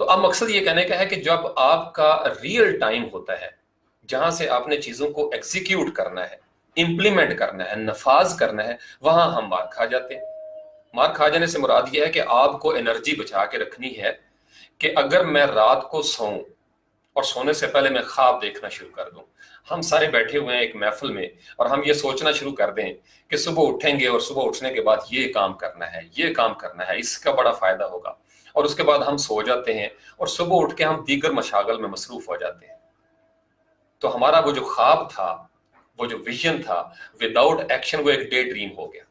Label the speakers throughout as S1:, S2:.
S1: تو اب مقصد یہ کہنے کا ہے کہ جب آپ کا ریئل ٹائم ہوتا ہے جہاں سے آپ نے چیزوں کو ایگزیکیوٹ کرنا ہے، امپلیمنٹ کرنا ہے، نفاذ کرنا ہے، وہاں ہم مار کھا جاتے ہیں۔ مار کھا جانے سے مراد یہ ہے کہ آپ کو انرجی بچا کے رکھنی ہے کہ اگر میں رات کو سوؤں اور سونے سے پہلے میں خواب دیکھنا شروع کر دوں، ہم سارے بیٹھے ہوئے ہیں ایک محفل میں اور ہم یہ سوچنا شروع کر دیں کہ صبح اٹھیں گے اور صبح اٹھنے کے بعد یہ کام کرنا ہے، یہ کام کرنا ہے، اس کا بڑا فائدہ ہوگا، اور اس کے بعد ہم سو جاتے ہیں اور صبح اٹھ کے ہم دیگر مشاغل میں مصروف ہو جاتے ہیں۔ تو ہمارا وہ جو خواب تھا، وہ جو ویژن تھا، وداؤٹ ایکشن وہ ایک ڈے ڈریم ہو گیا۔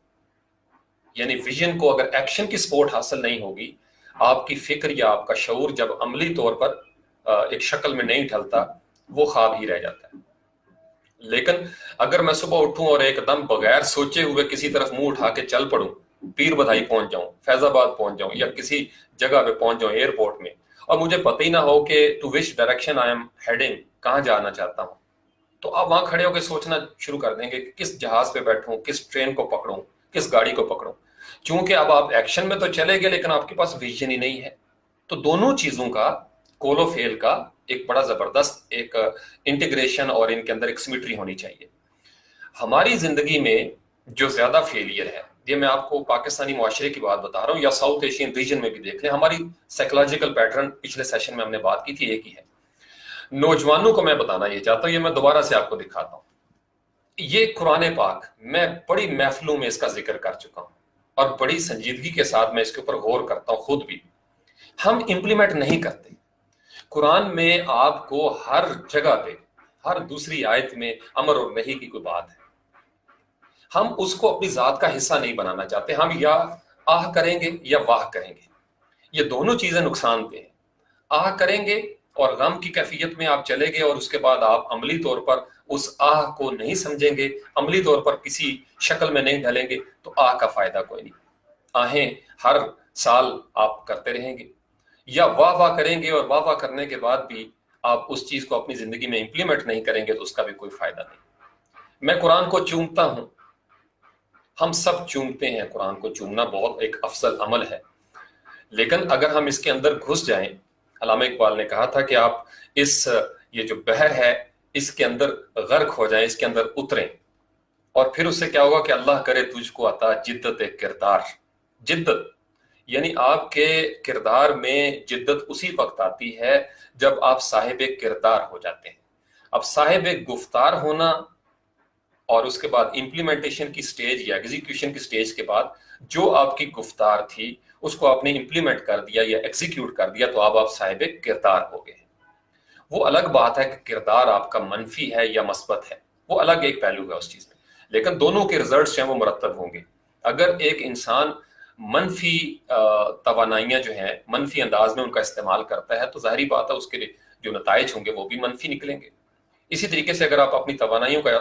S1: یعنی ویژن کو اگر ایکشن کی سپورٹ حاصل نہیں ہوگی، آپ کی فکر یا آپ کا شعور جب عملی طور پر ایک شکل میں نہیں ڈھلتا، وہ خواب ہی رہ جاتا ہے۔ لیکن اگر میں صبح اٹھوں اور ایک دم بغیر سوچے ہوئے کسی طرف منہ اٹھا کے چل پڑوں، پیر بدھائی پہنچ جاؤں، فیض آباد پہنچ جاؤں، یا کسی جگہ پہ پہنچ جاؤں ایئرپورٹ میں، اور مجھے پتہ ہی نہ ہو کہ to which direction I am heading, کہاں جانا چاہتا ہوں، تو آپ وہاں کھڑے ہو کے سوچنا شروع کر دیں گے کہ کس جہاز پہ بیٹھوں، کس ٹرین کو پکڑوں، کس گاڑی کو پکڑوں، چونکہ اب آپ ایکشن میں تو چلے گئے لیکن آپ کے پاس ویژن ہی نہیں ہے۔ تو دونوں چیزوں کا کولو فیل کا ایک بڑا زبردست ایک انٹیگریشن اور ان کے اندر ایک سمیٹری ہونی چاہیے۔ ہماری زندگی میں جو زیادہ فیلئر ہے، یہ میں آپ کو پاکستانی معاشرے کی بات بتا رہا ہوں یا ساؤتھ ایشین ریجن میں بھی دیکھ لیں، ہماری سائیکولوجیکل پیٹرن پچھلے سیشن میں ہم نے بات کی تھی، ایک ہی ہے۔ نوجوانوں کو میں بتانا یہ چاہتا ہوں، یہ میں دوبارہ سے آپ کو دکھاتا ہوں، یہ قرآن پاک میں بڑی محفلوں میں اس کا ذکر کر چکا ہوں اور بڑی سنجیدگی کے ساتھ میں اس کے اوپر غور کرتا ہوں خود بھی، ہم امپلیمنٹ نہیں کرتے۔ قرآن میں آپ کو ہر جگہ پہ ہر دوسری آیت میں امر اور نہی کی کوئی بات ہے، ہم اس کو اپنی ذات کا حصہ نہیں بنانا چاہتے، ہم یا آہ کریں گے یا واہ کریں گے، یہ دونوں چیزیں نقصان دہ ہیں۔ آہ کریں گے اور غم کی کیفیت میں آپ چلے گئے اور اس کے بعد آپ عملی طور پر اس آہ کو نہیں سمجھیں گے، عملی طور پر کسی شکل میں نہیں ڈھلیں گے، تو آہ کا فائدہ کوئی نہیں۔ آہیں ہر سال آپ کرتے رہیں گے، یا واہ واہ کریں گے اور واہ واہ کرنے کے بعد بھی آپ اس چیز کو اپنی زندگی میں امپلیمنٹ نہیں کریں گے تو اس کا بھی کوئی فائدہ نہیں۔ میں قرآن کو چومتا ہوں، ہم سب چومتے ہیں، قرآن کو چومنا بہت ایک افضل عمل ہے، لیکن اگر ہم اس کے اندر گھس جائیں، علامہ اقبال نے کہا تھا کہ آپ یہ جو بحر ہے اس کے اندر غرق ہو جائیں، اس کے اندر اتریں، اور پھر اس سے کیا ہوگا کہ اللہ کرے تجھ کو عطا جدت کردار۔ جدت یعنی آپ کے کردار میں جدت اسی وقت آتی ہے جب آپ صاحب کردار ہو جاتے ہیں۔ اب صاحب گفتار ہونا اور اس کے بعد امپلیمنٹیشن کی سٹیج یا ایگزیکیوشن کی سٹیج کے بعد جو آپ کی گفتار تھی اس کو آپ نے امپلیمنٹ کر دیا یا ایگزیکیوٹ کر دیا، تو اب آپ صاحب کردار ہو گئے۔ وہ الگ بات ہے کہ کردار آپ کا منفی ہے یا مثبت ہے، وہ الگ ایک پہلو ہے اس چیز میں، لیکن دونوں کے ریزلٹس ہیں وہ مرتب ہوں گے۔ اگر ایک انسان منفی توانائیاں جو ہیں منفی انداز میں ان کا استعمال کرتا ہے تو ظاہری بات ہے اس کے جو نتائج ہوں گے وہ بھی منفی نکلیں گے۔ اسی طریقے سے اگر آپ اپنی توانائیوں کا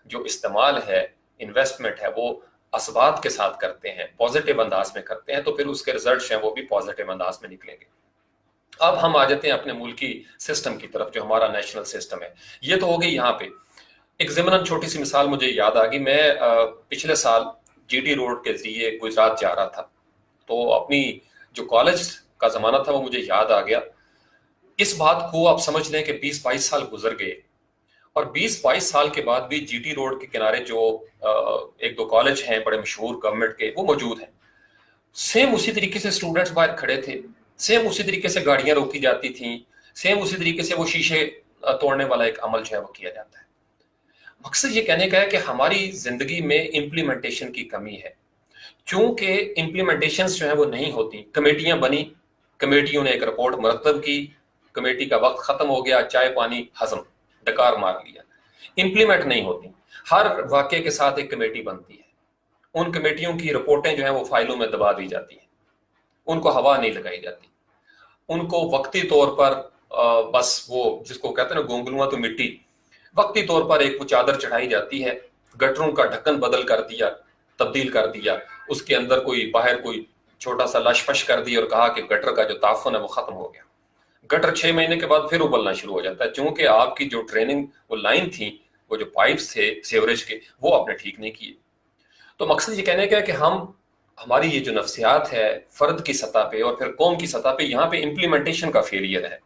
S1: جو استعمال ہے، انویسٹمنٹ ہے، وہ اسبات کے ساتھ کرتے ہیں، پازیٹیو انداز میں کرتے ہیں، تو پھر اس کے ریزلٹس ہیں وہ بھی پازیٹیو انداز میں نکلیں گے۔ اب ہم آ جاتے ہیں اپنے ملکی سسٹم کی طرف جو ہمارا نیشنل سسٹم ہے۔ یہ تو ہو گئی یہاں پہ ایک ضمناً چھوٹی سی مثال مجھے یاد آ گئی۔ میں پچھلے سال جی ٹی روڈ کے ذریعے گجرات جا رہا تھا، تو اپنی جو کالج کا زمانہ تھا وہ مجھے یاد آ گیا۔ اس بات کو آپ سمجھ لیں کہ 20-22 سال گزر گئے، اور 20-22 سال کے بعد بھی جی ٹی روڈ کے کنارے جو ایک دو کالج ہیں بڑے مشہور گورنمنٹ کے، وہ موجود ہیں۔ سیم اسی طریقے سے اسٹوڈنٹس باہر کھڑے تھے، سیم اسی طریقے سے گاڑیاں روکی جاتی تھیں، سیم اسی طریقے سے وہ شیشے توڑنے والا ایک عمل جو ہے وہ کیا جاتا ہے۔ مقصد یہ کہنے کا ہے کہ ہماری زندگی میں امپلیمنٹیشن کی کمی ہے، چونکہ امپلیمنٹیشنز جو ہیں وہ نہیں ہوتی۔ کمیٹیاں بنی، کمیٹیوں نے ایک رپورٹ مرتب کی، کمیٹی کا وقت ختم ہو گیا، چائے پانی ہضم، ڈکار مار لیا، امپلیمنٹ نہیں ہوتی۔ ہر واقعے کے ساتھ ایک کمیٹی بنتی ہے، ان کمیٹیوں کی رپورٹیں جو ہیں وہ فائلوں میں دبا دی جاتی ہیں، ان کو ہوا نہیں لگائی جاتی، ان کو وقتی طور پر بس وہ جس کو کہتے ہیں نا گونگلواں تو مٹی، وقتی طور پر ایک وہ چادر چڑھائی جاتی ہے، گٹروں کا ڈھکن بدل کر دیا، تبدیل کر دیا، اس کے اندر کوئی باہر کوئی چھوٹا سا لش پش کر دی اور کہا کہ گٹر کا جو تعفن ہے وہ ختم ہو گیا۔ گٹر 6 مہینے کے بعد پھر ابلنا شروع ہو جاتا ہے، چونکہ آپ کی جو ٹریننگ وہ لائن تھی، وہ جو پائپس تھے سیوریج کے، وہ آپ نے ٹھیک نہیں کیے۔ تو مقصد یہ کہنے کا ہے کہ ہم ہماری یہ جو نفسیات ہے فرد کی سطح پہ اور پھر قوم کی سطح پہ، یہاں پہ امپلیمنٹیشن کا فیلئر ہے۔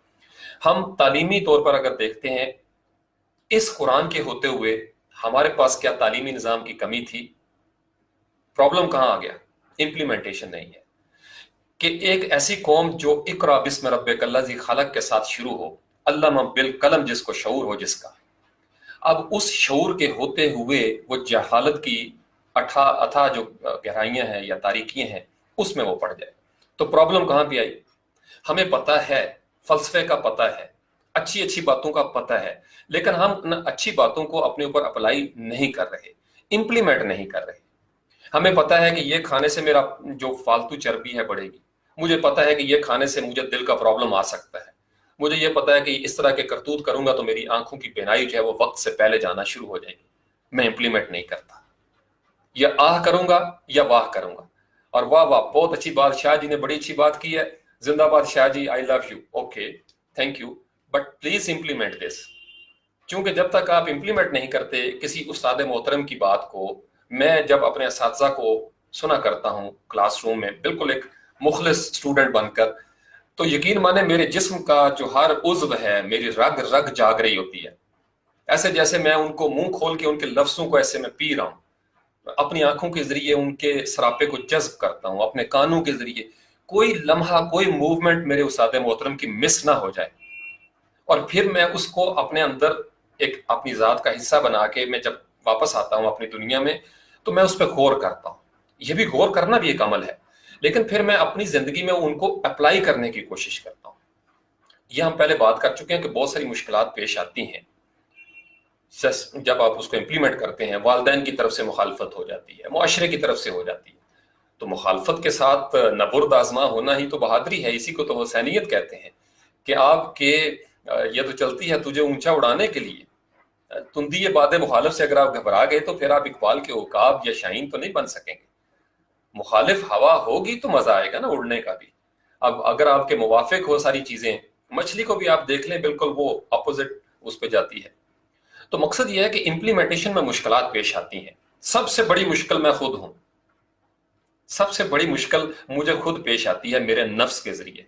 S1: ہم تعلیمی طور پر اگر دیکھتے ہیں، اس قرآن کے ہوتے ہوئے ہمارے پاس کیا تعلیمی نظام کی کمی تھی؟ پرابلم کہاں آ گیا؟ امپلیمنٹیشن نہیں ہے۔ کہ ایک ایسی قوم جو اقرا بسم ربک الذی خلق کے ساتھ شروع ہو، علم بالقلم جس کو شعور ہو جس کا، اب اس شعور کے ہوتے ہوئے وہ جہالت کی اتھا جو گہرائیاں ہیں یا تاریکیاں ہیں اس میں وہ پڑ جائے، تو پرابلم کہاں پہ آئی؟ ہمیں پتہ ہے، فلسفے کا پتہ ہے، اچھی اچھی باتوں کا پتہ ہے، لیکن ہم ان اچھی باتوں کو اپنے اوپر اپلائی نہیں کر رہے، امپلیمنٹ نہیں کر رہے۔ ہمیں پتہ ہے کہ یہ کھانے سے میرا جو فالتو چربی ہے بڑھے گی، مجھے پتہ ہے کہ یہ کھانے سے مجھے دل کا پرابلم آ سکتا ہے، مجھے یہ پتہ ہے کہ اس طرح کے کرتوت کروں گا تو میری آنکھوں کی بینائی جو ہے وہ وقت سے پہلے جانا شروع ہو جائے گی، میں امپلیمنٹ نہیں کرتا، یا آہ کروں گا یا واہ کروں گا۔ اور واہ واہ، بہت اچھی بات، شاہ جی نے بڑی اچھی بات کی ہے، زندہ باد Shah ji, I love you, okay thank you, but please implement this. کیونکہ جب تک آپ امپلیمنٹ نہیں کرتے کسی استاد محترم کی بات کو، میں جب اپنے اساتذہ کو سنا کرتا ہوں کلاس روم میں بالکل ایک مخلص اسٹوڈنٹ بن کر، تو یقین مانے میرے جسم کا جو ہر عضو ہے، میری رگ رگ جاگ رہی ہوتی ہے، ایسے جیسے میں ان کو منہ کھول کے ان کے لفظوں کو ایسے میں پی رہا ہوں، اپنی آنکھوں کے ذریعے ان کے سراپے کو جذب کرتا ہوں، اپنے کانوں کے ذریعے کوئی لمحہ کوئی موومنٹ میرے استاد محترم کی مس نہ ہو جائے، اور پھر میں اس کو اپنے اندر ایک اپنی ذات کا حصہ بنا کے میں جب واپس آتا ہوں اپنی دنیا میں تو میں اس پہ غور کرتا ہوں۔ یہ بھی غور کرنا بھی ایک عمل ہے، لیکن پھر میں اپنی زندگی میں ان کو اپلائی کرنے کی کوشش کرتا ہوں۔ یہ ہم پہلے بات کر چکے ہیں کہ بہت ساری مشکلات پیش آتی ہیں جب آپ اس کو امپلیمنٹ کرتے ہیں۔ والدین کی طرف سے مخالفت ہو جاتی ہے، معاشرے کی طرف سے ہو جاتی ہے، تو مخالفت کے ساتھ نبرد آزما ہونا ہی تو بہادری ہے، اسی کو تو حسینیت کہتے ہیں کہ آپ کے یہ تو چلتی ہے تجھے اونچا اڑانے کے لیے، تندی باد مخالف سے اگر آپ گھبرا گئے تو پھر آپ اقبال کے عقاب یا شاہین تو نہیں بن سکیں گے۔ مخالف ہوا ہوگی تو مزہ آئے گا نا اڑنے کا بھی۔ اب اگر آپ کے موافق ہو ساری چیزیں، مچھلی کو بھی آپ دیکھ لیں بالکل وہ اپوزٹ اس پہ جاتی ہے۔ تو مقصد یہ ہے کہ امپلیمنٹیشن میں مشکلات پیش آتی ہیں۔ سب سے بڑی مشکل میں خود ہوں، سب سے بڑی مشکل مجھے خود پیش آتی ہے میرے نفس کے ذریعے۔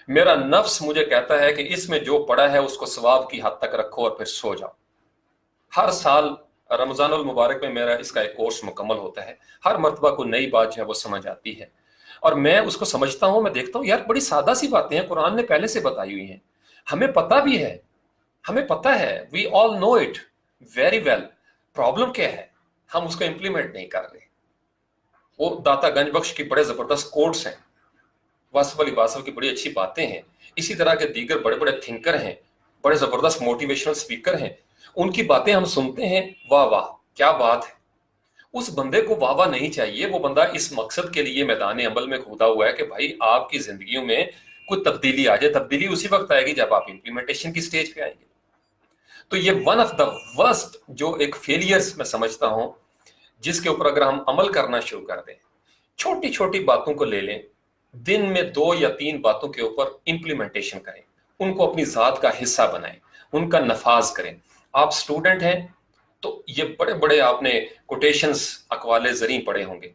S1: میرا نفس مجھے کہتا ہے کہ اس میں جو پڑا ہے اس کو ثواب کی حد تک رکھو اور پھر سو جاؤ۔ ہر سال رمضان المبارک میں میرا اس کا ایک کورس مکمل ہوتا ہے، ہر مرتبہ کو نئی بات جو ہے وہ سمجھ آتی ہے، اور میں اس کو سمجھتا ہوں، میں دیکھتا ہوں یار بڑی سادہ سی باتیں ہیں، قرآن نے پہلے سے بتائی ہوئی ہیں، ہمیں پتہ بھی ہے، ہمیں پتہ ہے، وی آل نو اٹ ویری ویل۔ پرابلم کیا ہے؟ ہم اس کو امپلیمنٹ نہیں کر رہے۔ وہ داتا گنج بخش کی بڑے زبردست کوٹس ہیں، واصف علی واصف کی بڑی اچھی باتیں ہیں، اسی طرح کے دیگر بڑے بڑے تھنکر ہیں، بڑے زبردست موٹیویشنل سپیکر ہیں، ان کی باتیں ہم سنتے ہیں، واہ واہ کیا بات ہے۔ اس بندے کو واہ واہ نہیں چاہیے، وہ بندہ اس مقصد کے لیے میدان عمل میں کھودا ہوا ہے کہ بھائی آپ کی زندگیوں میں کوئی تبدیلی آ جائے۔ تبدیلی اسی وقت آئے گی جب آپ امپلیمنٹیشن کی سٹیج پہ آئیں گے۔ تو یہ ون آف دا ورسٹ جو ایک فیلئرز میں سمجھتا ہوں، جس کے اوپر اگر ہم عمل کرنا شروع کر دیں، چھوٹی چھوٹی باتوں کو لے لیں، دن میں 2 یا 3 باتوں کے اوپر امپلیمنٹیشن کریں، ان کو اپنی ذات کا حصہ بنائیں، ان کا نفاذ کریں۔ آپ سٹوڈنٹ ہیں تو یہ بڑے بڑے آپ نے کوٹیشنز اقوال زریں پڑھے ہوں گے،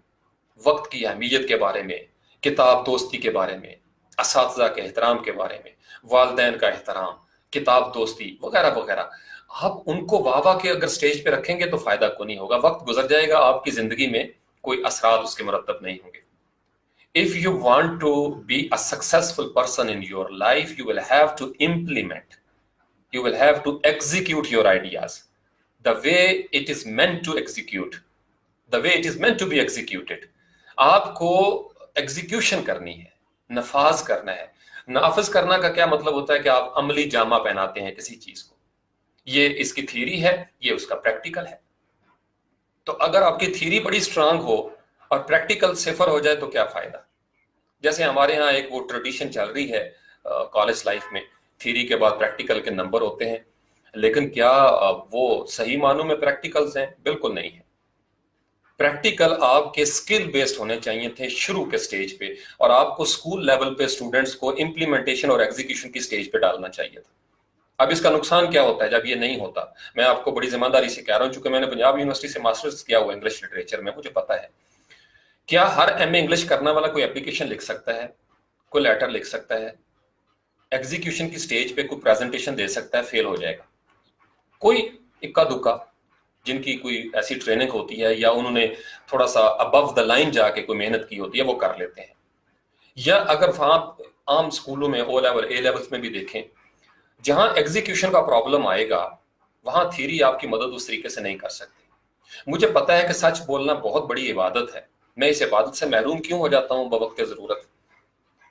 S1: وقت کی اہمیت کے بارے میں، کتاب دوستی کے بارے میں، اساتذہ کے احترام کے بارے میں، والدین کا احترام، کتاب دوستی وغیرہ وغیرہ۔ آپ ان کو واہ واہ کے اگر سٹیج پہ رکھیں گے تو فائدہ کو نہیں ہوگا، وقت گزر جائے گا، آپ کی زندگی میں کوئی اثرات اس کے مرتب نہیں ہوں گے۔ If you want to be a successful person in your life, you will have to implement, you will have to execute your ideas the way it is meant to execute, the way it is meant to be executed. آپ کو execution کرنی ہے، نفاذ کرنا ہے۔ نافذ کرنا کا کیا مطلب ہوتا ہے کہ آپ عملی جامہ پہناتے ہیں کسی چیز کو، یہ اس کی تھیوری ہے، یہ اس کا پریکٹیکل ہے۔ تو اگر آپ کی تھیوری بڑی اسٹرانگ ہو اور پریکٹیکل صفر ہو جائے تو کیا فائدہ؟ جیسے ہمارے ہاں ایک وہ ٹریڈیشن چل رہی ہے کالج لائف میں، تھیوری کے بعد پریکٹیکل کے نمبر ہوتے ہیں، لیکن کیا وہ صحیح معنوں میں پریکٹیکلز ہیں؟ بالکل نہیں ہے۔ پریکٹیکل آپ کے سکل بیسڈ ہونے چاہیے تھے شروع کے سٹیج پہ، اور آپ کو سکول لیول پہ اسٹوڈنٹس کو امپلیمنٹیشن اور ایگزیکیوشن کی سٹیج پہ ڈالنا چاہیے تھا۔ اب اس کا نقصان کیا ہوتا ہے جب یہ نہیں ہوتا؟ میں آپ کو بڑی ذمہ داری سے کہہ رہا ہوں، چونکہ میں نے پنجاب یونیورسٹی سے ماسٹرز کیا ہوا انگلش لٹریچر میں، مجھے پتا ہے کیا ہر ایم اے انگلش کرنے والا کوئی اپلیکیشن لکھ سکتا ہے، کوئی لیٹر لکھ سکتا ہے، ایگزیکیوشن کی سٹیج پہ کوئی پریزنٹیشن دے سکتا ہے؟ فیل ہو جائے گا۔ کوئی اکا دکا جن کی کوئی ایسی ٹریننگ ہوتی ہے یا انہوں نے تھوڑا سا ابو دا لائن جا کے کوئی محنت کی ہوتی ہے وہ کر لیتے ہیں۔ یا اگر وہاں عام سکولوں میں او لیول اے لیولز میں بھی دیکھیں، جہاں ایگزیکیوشن کا پرابلم آئے گا وہاں تھیوری آپ کی مدد اس طریقے سے نہیں کر سکتی۔ مجھے پتا ہے کہ سچ بولنا بہت بڑی عبادت ہے، میں اس عبادت سے محروم کیوں ہو جاتا ہوں بوقت ضرورت؟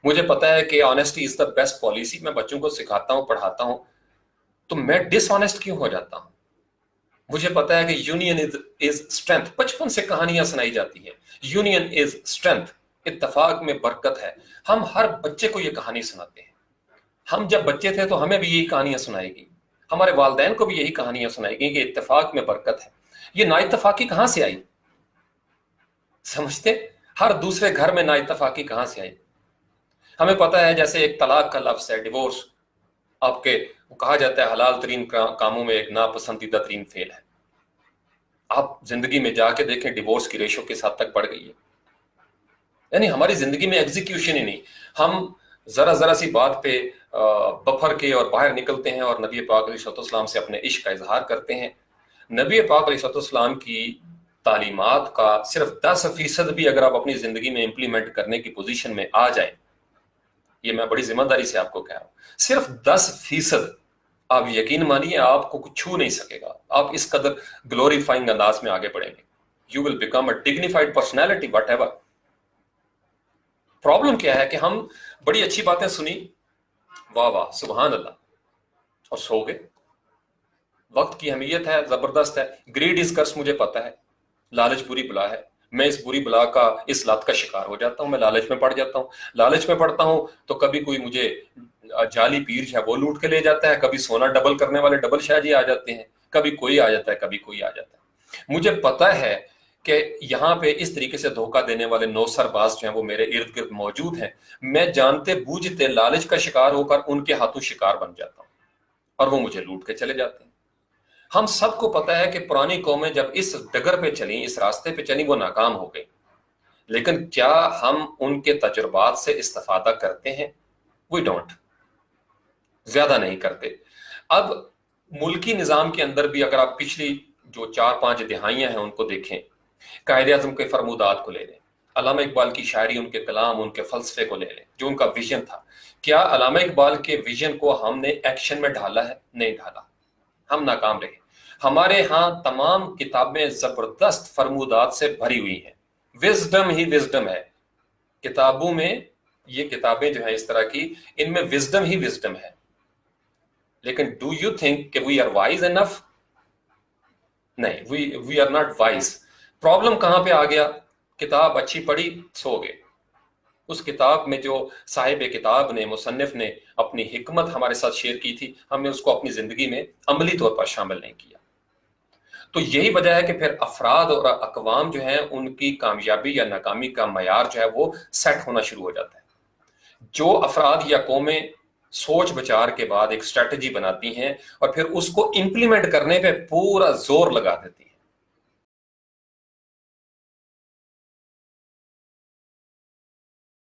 S1: مجھے پتا ہے کہ honesty is the best policy, میں بچوں کو سکھاتا ہوں، پڑھاتا ہوں، تو میں ڈس آنیسٹ کیوں ہو جاتا ہوں؟ مجھے پتا ہے کہ یونین از اسٹرینتھ، بچپن سے کہانیاں سنائی جاتی ہیں، یونین از اسٹرینتھ، اتفاق میں برکت ہے۔ ہم ہر بچے کو یہ کہانی سناتے ہیں۔ ہم جب بچے تھے تو ہمیں بھی یہی کہانیاں سنائی گئی، ہمارے والدین کو بھی یہی کہانیاں سنائی گئی کہ اتفاق میں برکت ہے۔ یہ نا اتفاقی کہاں سے آئی؟ سمجھتے؟ ہر دوسرے گھر میں نا اتفاقی کہاں سے آئی؟ ہمیں پتا ہے جیسے ایک طلاق کا لفظ ہے، ڈیورس، آپ کے کہا جاتا ہے حلال ترین کاموں میں ایک ناپسندیدہ ترین فعل ہے۔ آپ زندگی میں جا کے دیکھیں ڈیورس کی ریشو کس حد تک بڑھ گئی ہے۔ یعنی ہماری زندگی میں ایگزیکیوشن ہی نہیں، ہم ذرا سی بات پہ بفر کے اور باہر نکلتے ہیں اور نبی پاک علیہ السلام سے اپنے عشق کا اظہار کرتے ہیں۔ نبی پاک علیہ السلام کی تعلیمات کا صرف 10% بھی اگر آپ اپنی زندگی میں امپلیمنٹ کرنے کی پوزیشن میں آ جائیں، یہ میں بڑی ذمہ داری سے آپ کو کہہ رہا ہوں، صرف 10%، آپ یقین مانیے آپ کو کچھ چھو نہیں سکے گا۔ آپ اس قدر گلوریفائنگ انداز میں آگے بڑھیں گے، you will become a dignified personality what ever. Problem کیا ہے کہ ہم بڑی اچھی باتیں سنی، واہ واہ سبحان اللہ، اور سو گئے۔ وقت کی اہمیت ہے، زبردست ہے۔ گریڈ از کرس، مجھے پتا ہے، لالچ بری بلا ہے، میں اس بری بلا کا، اس لت کا شکار ہو جاتا ہوں، میں لالچ میں پڑ جاتا ہوں۔ لالچ میں پڑتا ہوں تو کبھی کوئی مجھے جعلی پیر ہے وہ لوٹ کے لے جاتا ہے، کبھی سونا ڈبل کرنے والے ڈبل شاہ جی آ جاتے ہیں، کبھی کوئی آ جاتا ہے، کبھی کوئی آ جاتا ہے۔ مجھے پتا ہے کہ یہاں پہ اس طریقے سے دھوکہ دینے والے 9 سرباز جو ہیں وہ میرے ارد گرد موجود ہیں، میں جانتے بوجھتے لالچ کا شکار ہو کر ان کے ہاتھوں شکار بن جاتا ہوں اور وہ مجھے لوٹ کے چلے جاتے ہیں۔ ہم سب کو پتا ہے کہ پرانی قومیں جب اس ڈگر پہ چلیں، اس راستے پہ چلیں، وہ ناکام ہو گئی، لیکن کیا ہم ان کے تجربات سے استفادہ کرتے ہیں؟ وی ڈونٹ، زیادہ نہیں کرتے۔ اب ملکی نظام کے اندر بھی اگر آپ پچھلی جو 4-5 دہائیاں ہیں ان کو دیکھیں، قائد اعظم کے فرمودات کو لے لیں، علامہ اقبال کی شاعری، ان کے کلام، ان کے فلسفے کو لے لیں، جو ان کا ویژن تھا، کیا علامہ اقبال کے ویژن کو ہم نے ایکشن میں ڈھالا ہے؟ نہیں ڈھالا، ہم ناکام رہے۔ ہمارے ہاں تمام کتابیں زبردست فرمودات سے بھری ہوئی ہیں، وزڈم ہی وزڈم ہے کتابوں میں۔ یہ کتابیں جو ہیں اس طرح کی، ان میں وزڈم ہی وزڈم ہے، لیکن ڈو یو تھنک کہ وی آر وائز انف؟ نہیں، we are not wise. Problem کہاں پہ آ گیا؟ کتاب اچھی پڑھی، سو گئے۔ اس کتاب میں جو صاحب کتاب نے، مصنف نے اپنی حکمت ہمارے ساتھ شیئر کی تھی، ہم نے اس کو اپنی زندگی میں عملی طور پر شامل نہیں کیا۔ تو یہی وجہ ہے کہ پھر افراد اور اقوام جو ہیں ان کی کامیابی یا ناکامی کا معیار جو ہے وہ سیٹ ہونا شروع ہو جاتا ہے۔ جو افراد یا قومیں سوچ بچار کے بعد ایک اسٹریٹجی بناتی ہیں اور پھر اس کو امپلیمنٹ کرنے پہ پورا زور لگا دیتی ہیں،